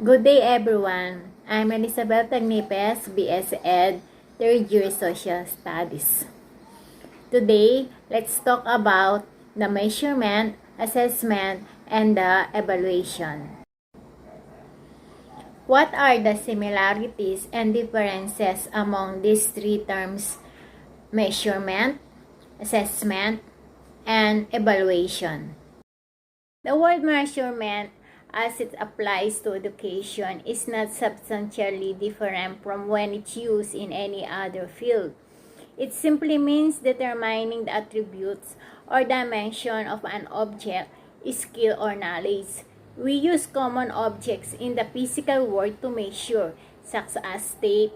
Good day everyone. I'm Elizabeth Agnipes, BS Ed, 3rd year Social Studies. Today, let's talk about the measurement, assessment, and the evaluation. What are the similarities and differences among these three terms: measurement, assessment, and evaluation? The word measurement, as it applies to education, is not substantially different from when it's used in any other field. It simply means determining the attributes or dimension of an object, skill, or knowledge. We use common objects in the physical world to measure, such as tape,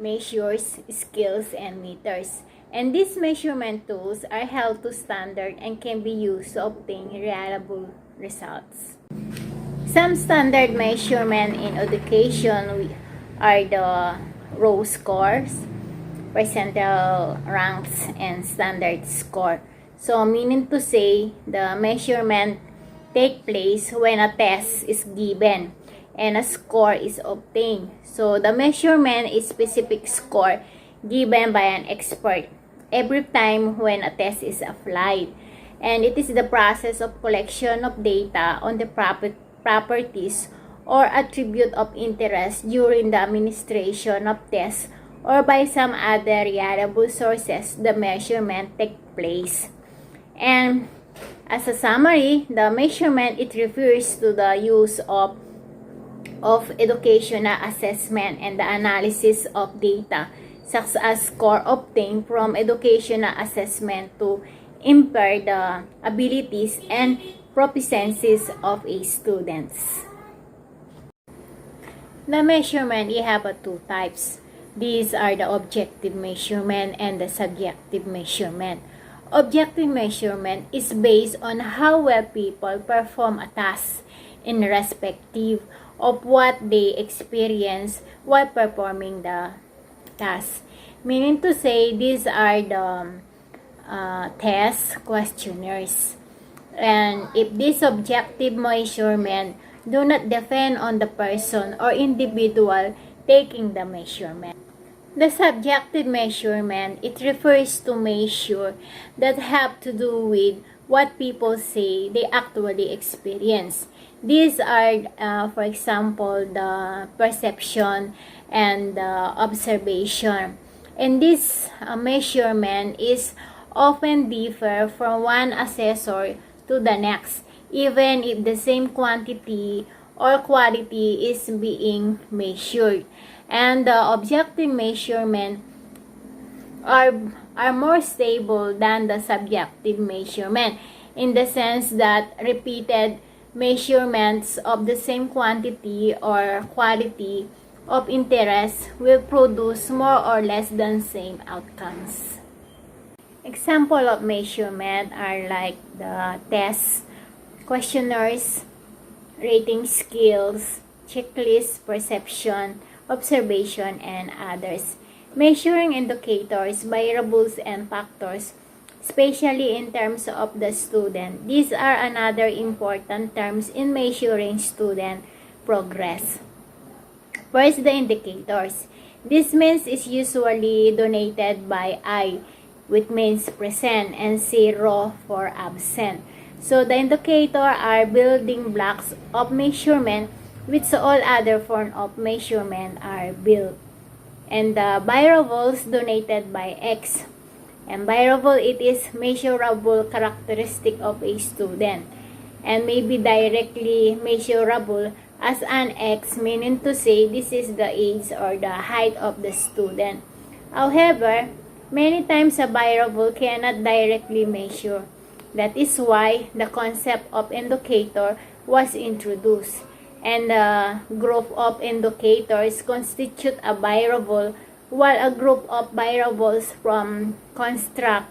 measures, scales, and meters. And these measurement tools are held to standard and can be used to obtain reliable results. Some standard measurement in education are the row scores, percentile ranks, and standard score. So, meaning to say, the measurement take place when a test is given and a score is obtained. So, the measurement is specific score given by an expert every time when a test is applied. And it is the process of collection of data on the properties or attribute of interest during the administration of tests or by some other reliable sources the measurement take place. And as a summary, the measurement, it refers to the use of educational assessment and the analysis of data such as score obtained from educational assessment to impair the abilities and proficiencies of a students. The measurement, you have two types. These are the objective measurement and the subjective measurement. Objective measurement is based on how well people perform a task in respective of what they experience while performing the task. Meaning to say, these are the test questionnaires. And if this objective measurement do not depend on the person or individual taking the measurement. The subjective measurement, it refers to measure that have to do with what people say they actually experience. These are, for example, the perception and the observation. And this measurement is often differ from one assessor to the next, even if the same quantity or quality is being measured. And the objective measurement are more stable than the subjective measurement in the sense that repeated measurements of the same quantity or quality of interest will produce more or less than same outcomes. Example of measurement are like the tests, questionnaires, rating skills, checklists, perception, observation, and others. Measuring indicators, variables, and factors, especially in terms of the student. These are another important terms in measuring student progress. First, the indicators. This means is usually denoted by I, which means present, and 0 for absent. So, the indicator are building blocks of measurement which all other form of measurement are built. And the variables denoted by X. And variable, it is measurable characteristic of a student and may be directly measurable as an X, meaning to say this is the age or the height of the student. However, many times a variable cannot directly measure. That is why the concept of indicator was introduced. And a group of indicators constitute a variable, while a group of variables from construct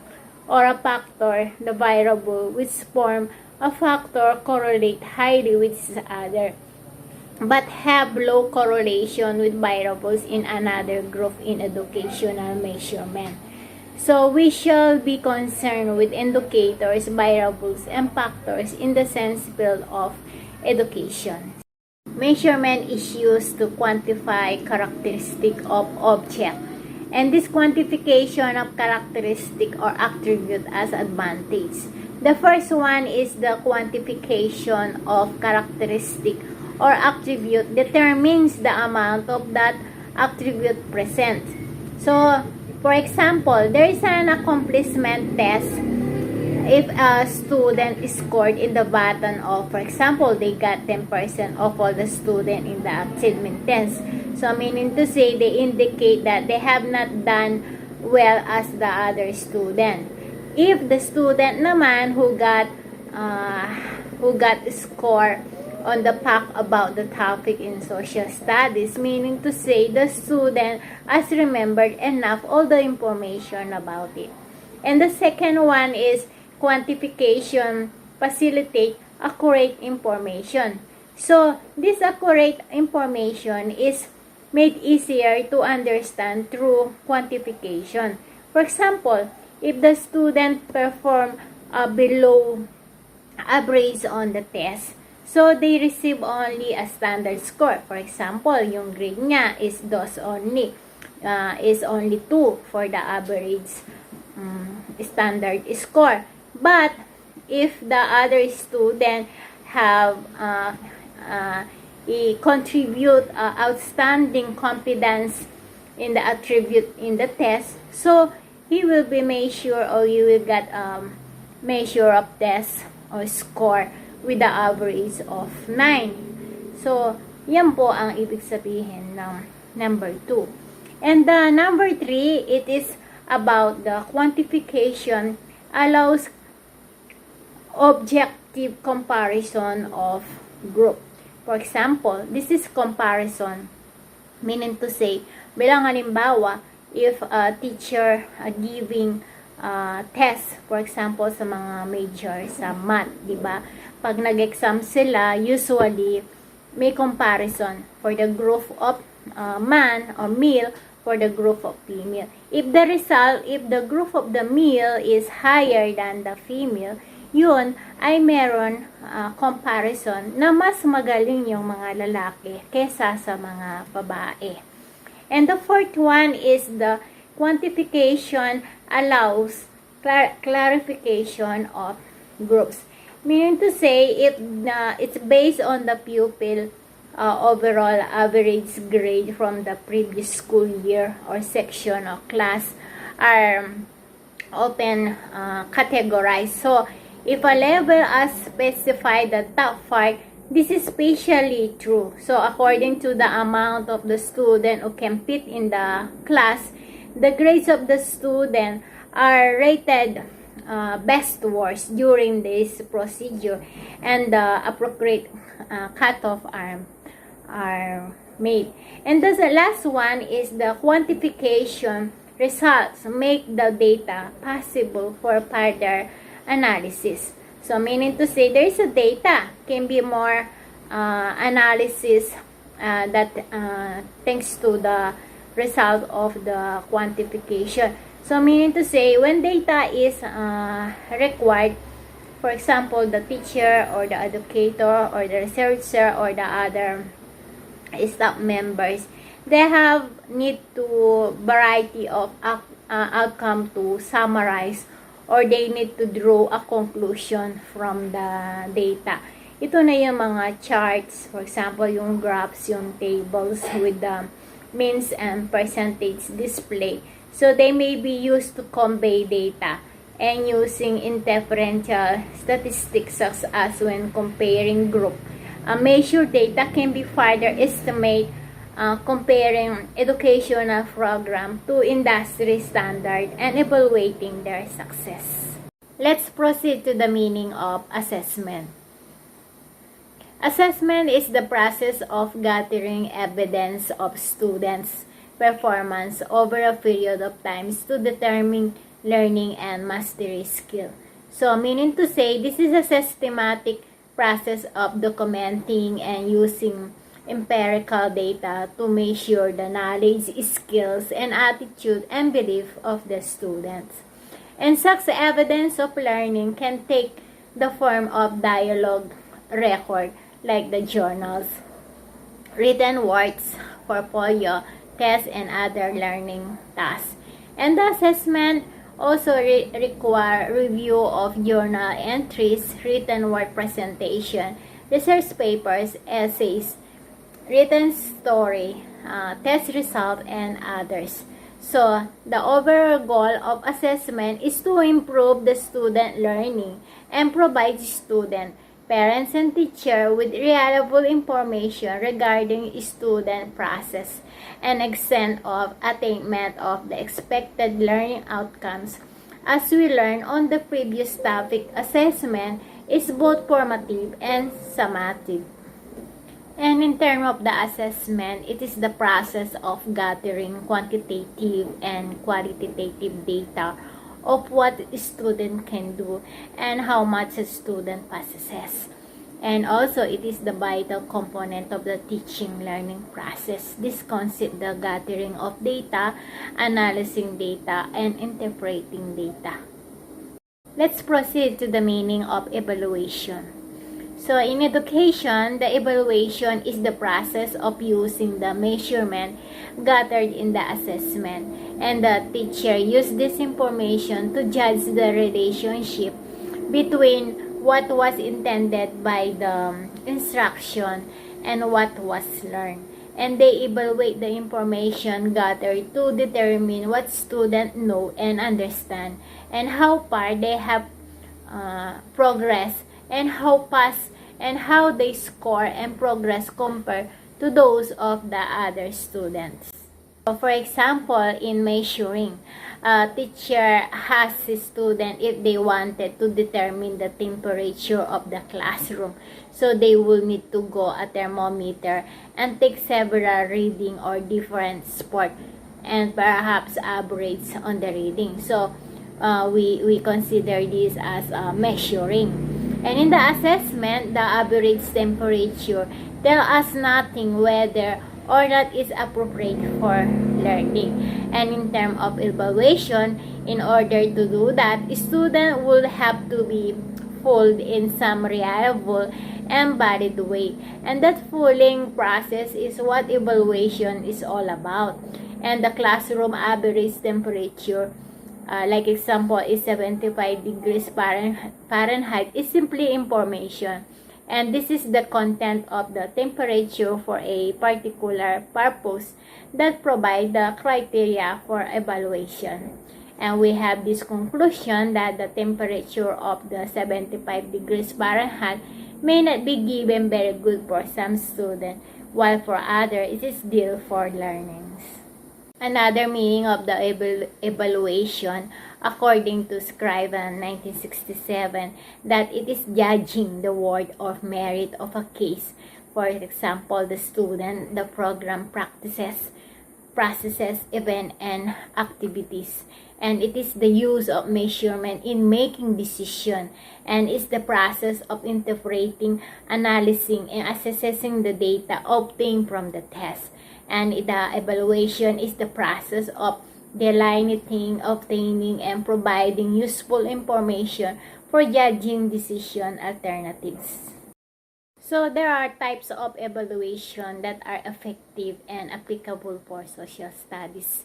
or a factor the variable which form a factor correlate highly with each other but have low correlation with variables in another group in educational measurement. So we shall be concerned with indicators, variables, and factors in the sense field of education. Measurement is used to quantify characteristic of object. And this quantification of characteristic or attribute as advantage. The first one is the quantification of characteristic or attribute determines the amount of that attribute present. So, for example, there is an accomplishment test. If a student scored in the bottom of, for example, they got 10% of all the student in the achievement test. So, meaning to say, they indicate that they have not done well as the other student. If the student naman who got score on the fact about the topic in social studies, meaning to say the student has remembered enough all the information about it. And the second one is quantification facilitate accurate information. So, this accurate information is made easier to understand through quantification. For example, if the student perform below average on the test, so they receive only a standard score. For example, yung grade niya is only 2 for the average standard score. But if the other student have contribute outstanding competence in the attribute in the test, so he will be measured, or you will get measure of test or score with the average of 9. So, yan po ang ibig sabihin ng number 2. And the number 3, it is about the quantification allows objective comparison of group. For example, this is comparison, meaning to say, bilang halimbawa, if a teacher giving test, for example, sa mga major sa math, di ba? Pag nag-exam sila, usually may comparison for the group of man or male for the group of female. If the result, if the group of the male is higher than the female, yun ay meron comparison na mas magaling yung mga lalaki kesa sa mga babae. And the fourth one is the quantification allows clarification of groups. Meaning to say, if it's based on the pupil overall average grade from the previous school year or section or class are often categorized. So, if a level as specified the top 5, this is especially true. So, according to the amount of the student who compete in the class, the grades of the student are rated best to worst during this procedure, and the appropriate cutoff are made. And the last one is the quantification results make the data possible for further analysis. So, meaning to say, there is a data, can be more analysis that thanks to the result of the quantification. So, meaning to say, when data is required, for example, the teacher or the educator or the researcher or the other staff members, they have need to variety of outcome to summarize, or they need to draw a conclusion from the data. Ito na yung mga charts, for example, yung graphs, yung tables with the means and percentage display. So, they may be used to convey data, and using inferential statistics such as when comparing group. Measured data can be further estimated comparing educational program to industry standard and evaluating their success. Let's proceed to the meaning of assessment. Assessment is the process of gathering evidence of students' performance over a period of time to determine learning and mastery skill. So, meaning to say, this is a systematic process of documenting and using empirical data to measure the knowledge, skills, and attitude and belief of the students. And such evidence of learning can take the form of dialogue record, like the journals, written works, portfolio, tests, and other learning tasks. And the assessment also require review of journal entries, written work presentation, research papers, essays, written story, test result, and others. So, the overall goal of assessment is to improve the student learning and provide student, parents, and teacher with reliable information regarding student process and extent of attainment of the expected learning outcomes. As we learned on the previous topic, assessment is both formative and summative. And in terms of the assessment, it is the process of gathering quantitative and qualitative data of what a student can do and how much a student possesses. And also, it is the vital component of the teaching learning process. This consists the gathering of data, analyzing data, and interpreting data. Let's proceed to the meaning of evaluation. So, in education, the evaluation is the process of using the measurement gathered in the assessment, and the teacher uses this information to judge the relationship between what was intended by the instruction and what was learned. And they evaluate the information gathered to determine what students know and understand, and how far they have progressed, and how fast and how they score and progress compared to those of the other students. So for example, in measuring, a teacher asked the student if they wanted to determine the temperature of the classroom. So they will need to go a thermometer and take several reading or different sport and perhaps average on the reading. So we consider this as measuring. And in the assessment, the average temperature tells us nothing whether or not is appropriate for learning. And in terms of evaluation, in order to do that, student will have to be fooled in some reliable and valid way. And that fooling process is what evaluation is all about. And the classroom average temperature, like example, is 75 degrees Fahrenheit, is simply information. And this is the content of the temperature for a particular purpose that provide the criteria for evaluation. And we have this conclusion that the temperature of the 75 degrees Fahrenheit may not be given very good for some students, while for others it is deal for learnings. Another meaning of the evaluation, according to Scriven 1967, that it is judging the worth or merit of a case. For example, the student, the program practices, processes, events, and activities. And it is the use of measurement in making decision, and is the process of interpreting, analyzing, and assessing the data obtained from the test. And the evaluation is the process of delineating, obtaining, and providing useful information for judging decision alternatives. So there are types of evaluation that are effective and applicable for social studies.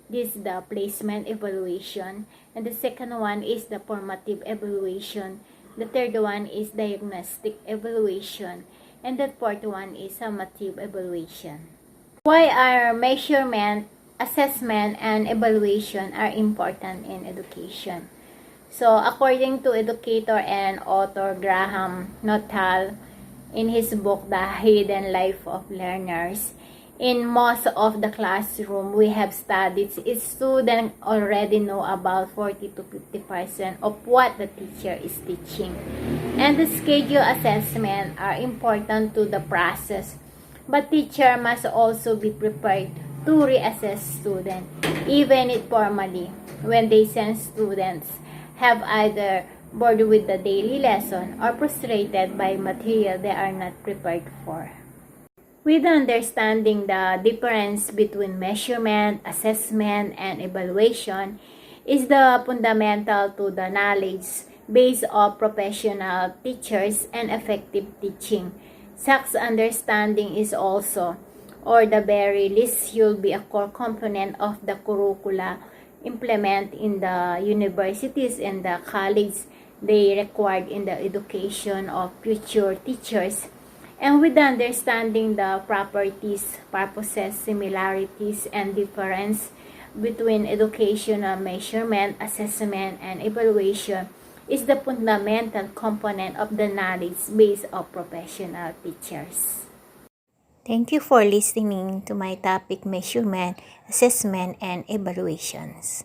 This is the placement evaluation, and the second one is the formative evaluation. The third one is diagnostic evaluation, and the fourth one is summative evaluation. Why are measurement, assessment, and evaluation are important in education? So, according to educator and author Graham Nuthall, in his book, The Hidden Life of Learners, in most of the classroom we have studied, students already know about 40 to 50% of what the teacher is teaching. And the schedule assessment are important to the process. But teacher must also be prepared to reassess students, even informally, when they sense students have either bored with the daily lesson or frustrated by material they are not prepared for. With understanding the difference between measurement, assessment, and evaluation is the fundamental to the knowledge base of professional teachers and effective teaching. Such understanding is also, or the very least, should be a core component of the curricula implement in the universities and the college they required in the education of future teachers. And with the understanding the properties, purposes, similarities, and difference between educational measurement, assessment, and evaluation is the fundamental component of the knowledge base of professional teachers. Thank you for listening to my topic, measurement, assessment, and evaluations.